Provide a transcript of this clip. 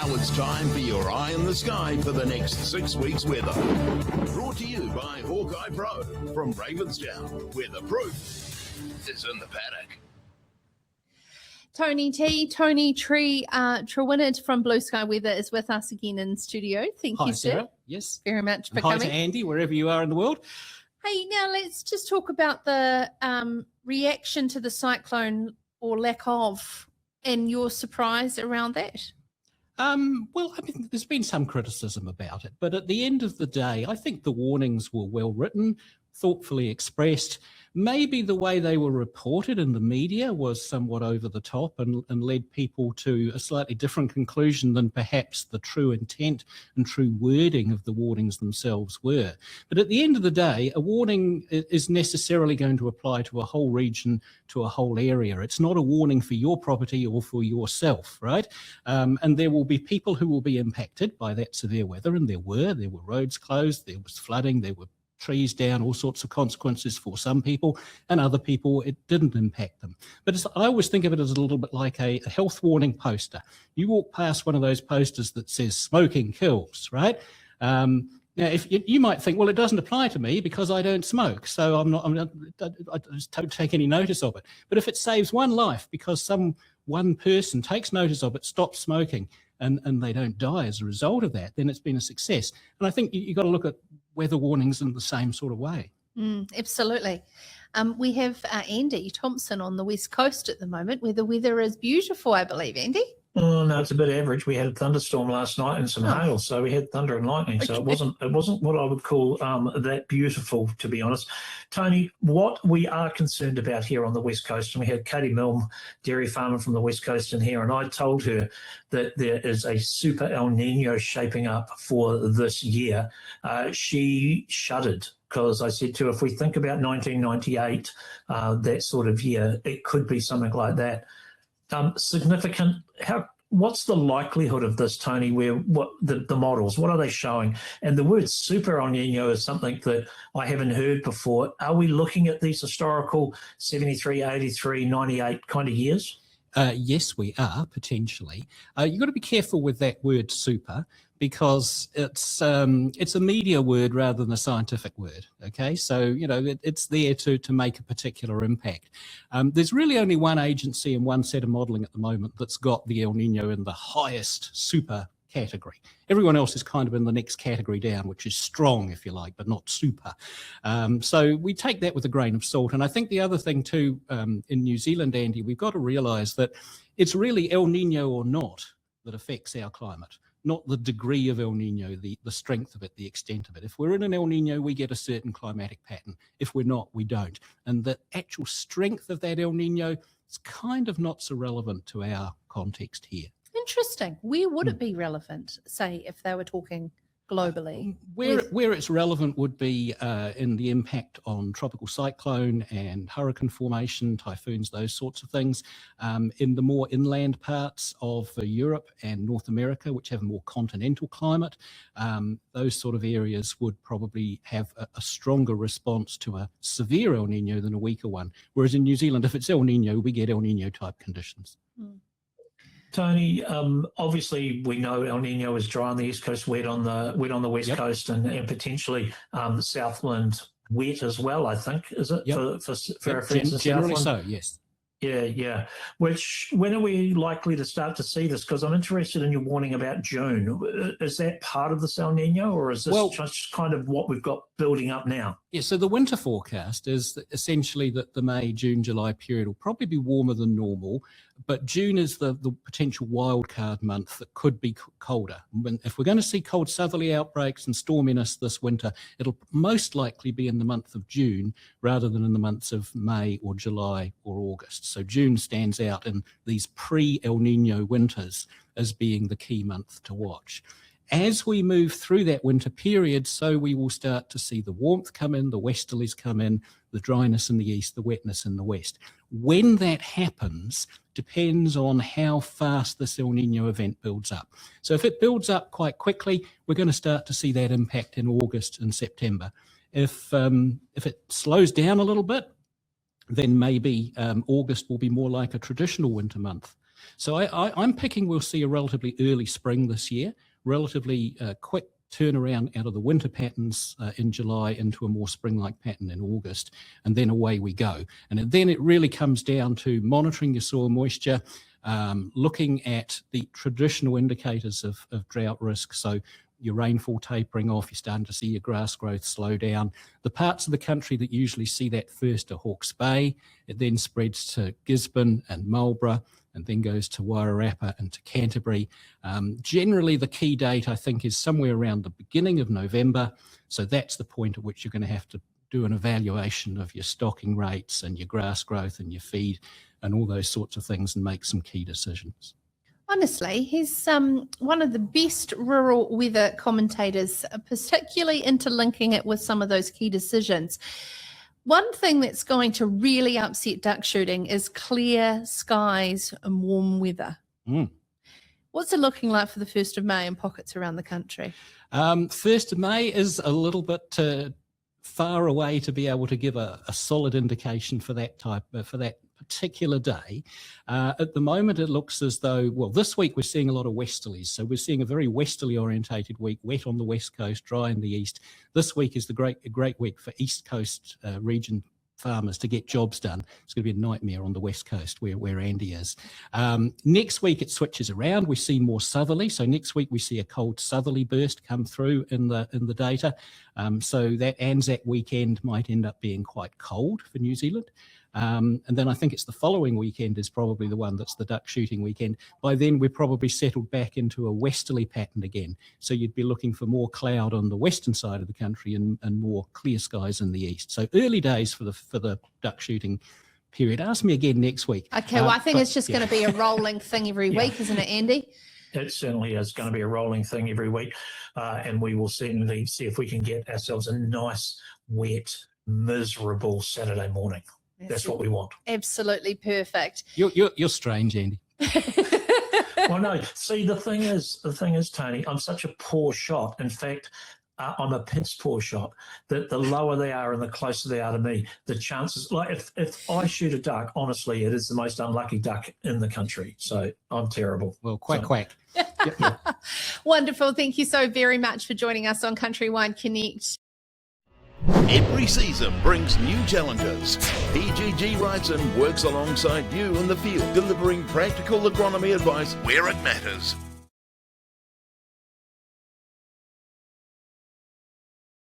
Now it's time for your eye in the sky for the next 6 weeks' weather. Brought to you by Hawkeye Pro from Ravensdown, where the proof is in the paddock. Tony Trewinnard from Blue Sky Weather is with us again in studio. Thank you, sir. Sarah. Yes. Very much for Hi coming. to Andy, wherever you are in the world. Hey, now let's just talk about the reaction to the cyclone or lack of, and your surprise around that. Well, I mean, there's been some criticism about it, but at the end of the day, I think the warnings were well written, thoughtfully expressed. Maybe the way they were reported in the media was somewhat over the top and led people to a slightly different conclusion than perhaps the true intent and true wording of the warnings themselves were. But at the end of the day, a warning is necessarily going to apply to a whole region, to a whole area. It's not a warning for your property or for yourself, right? And there will be people who will be impacted by that severe weather, and there were roads closed, there was flooding, there were trees down, all sorts of consequences for some people, and other people it didn't impact them. But I always think of it as a little bit like a health warning poster. You walk past one of those posters that says smoking kills, right? Now, if you might think, well, it doesn't apply to me because I don't smoke, so I just don't take any notice of it. But if it saves one life because one person takes notice of it, stops smoking, and they don't die as a result of that, then it's been a success. And I think you've got to look at weather warnings in the same sort of way. Absolutely. We have Andy Thompson on the West Coast at the moment, where the weather is beautiful, I believe, Andy. Oh, no, it's a bit average. We had a thunderstorm last night and some hail, so we had thunder and lightning. So it wasn't what I would call that beautiful, to be honest. Tony, what we are concerned about here on the West Coast, and we had Katie Milne, dairy farmer from the West Coast, in here, and I told her that there is a super El Nino shaping up for this year. She shuddered, because I said to her, if we think about 1998, that sort of year, it could be something like that. Significant. What's the likelihood of this, Tony? What the models? What are they showing? And the word super El Nino is something that I haven't heard before. Are we looking at these historical 73, 83, 98 kind of years? Yes, we are, potentially. You've got to be careful with that word super, because it's a media word rather than a scientific word, okay? So, it's there to make a particular impact. There's really only one agency and one set of modelling at the moment that's got the El Nino in the highest super category. Everyone else is kind of in the next category down, which is strong, if you like, but not super. So we take that with a grain of salt. And I think the other thing too, in New Zealand, Andy, we've got to realise that it's really El Nino or not that affects our climate, not the degree of El Nino, the strength of it, the extent of it. If we're in an El Nino, we get a certain climatic pattern. If we're not, we don't. And the actual strength of that El Nino is kind of not so relevant to our context here. Interesting. Where would it be relevant, say, if they were talking globally? Where it's relevant would be in the impact on tropical cyclone and hurricane formation, typhoons, those sorts of things. In the more inland parts of Europe and North America, which have a more continental climate, those sort of areas would probably have a stronger response to a severe El Nino than a weaker one. Whereas in New Zealand, if it's El Nino, we get El Nino type conditions. Tony, obviously we know El Nino is dry on the East Coast, wet on the West Coast, and potentially the Southland wet as well, I think, is it? For our friends in generally Southland? So, yes. Yeah. When are we likely to start to see this? Because I'm interested in your warning about June. Is that part of the El Nino, or is this just kind of what we've got building up now? Yeah, so the winter forecast is essentially that the May, June, July period will probably be warmer than normal, but June is the potential wildcard month that could be colder. If we're going to see cold southerly outbreaks and storminess this winter, it'll most likely be in the month of June rather than in the months of May or July or August. So June stands out in these pre-El Nino winters as being the key month to watch. As we move through that winter period, so we will start to see the warmth come in, the westerlies come in, the dryness in the east, the wetness in the west. When that happens depends on how fast this El Nino event builds up. So if it builds up quite quickly, we're going to start to see that impact in August and September. If it slows down a little bit, then maybe August will be more like a traditional winter month. So I'm picking we'll see a relatively early spring this year, relatively quick turnaround out of the winter patterns in July into a more spring-like pattern in August, and then away we go. And then it really comes down to monitoring your soil moisture, looking at the traditional indicators of drought risk. So your rainfall tapering off, you're starting to see your grass growth slow down. The parts of the country that usually see that first are Hawke's Bay. It then spreads to Gisborne and Marlborough, and then goes to Wairarapa and to Canterbury. Generally, the key date, I think, is somewhere around the beginning of November. So that's the point at which you're going to have to do an evaluation of your stocking rates and your grass growth and your feed and all those sorts of things, and make some key decisions. Honestly, he's one of the best rural weather commentators, particularly interlinking it with some of those key decisions. One thing that's going to really upset duck shooting is clear skies and warm weather. What's it looking like for the 1st of May in pockets around the country? 1st of May is a little bit far away to be able to give a solid indication for that particular day. At the moment, it looks as though, well, this week we're seeing a lot of westerlies. So we're seeing a very westerly orientated week, wet on the west coast, dry in the east. This week is a great week for east coast region farmers to get jobs done. It's going to be a nightmare on the west coast where Andy is. Next week it switches around. We see more southerly. So next week we see a cold southerly burst come through in the data. So that Anzac weekend might end up being quite cold for New Zealand. And then I think it's the following weekend is probably the one that's the duck shooting weekend. By then we're probably settled back into a westerly pattern again. So you'd be looking for more cloud on the western side of the country and more clear skies in the east. So early days for the duck shooting period. Ask me again next week. Okay, well, I think it's just going to be a rolling thing every week, isn't it, Andy? It certainly is going to be a rolling thing every week. And we will certainly see if we can get ourselves a nice, wet, miserable Saturday morning. That's what we want. Absolutely perfect. You're strange, Andy. Well, no. See, the thing is, Tony, I'm such a poor shot. In fact, I'm a piss poor shot. That the lower they are and the closer they are to me, the chances. Like if I shoot a duck, honestly, it is the most unlucky duck in the country. So I'm terrible. Well, quack. Wonderful. Thank you so very much for joining us on CountryWide Connect. Every season brings new challenges. PGG writes and works alongside you in the field, delivering practical agronomy advice where it matters.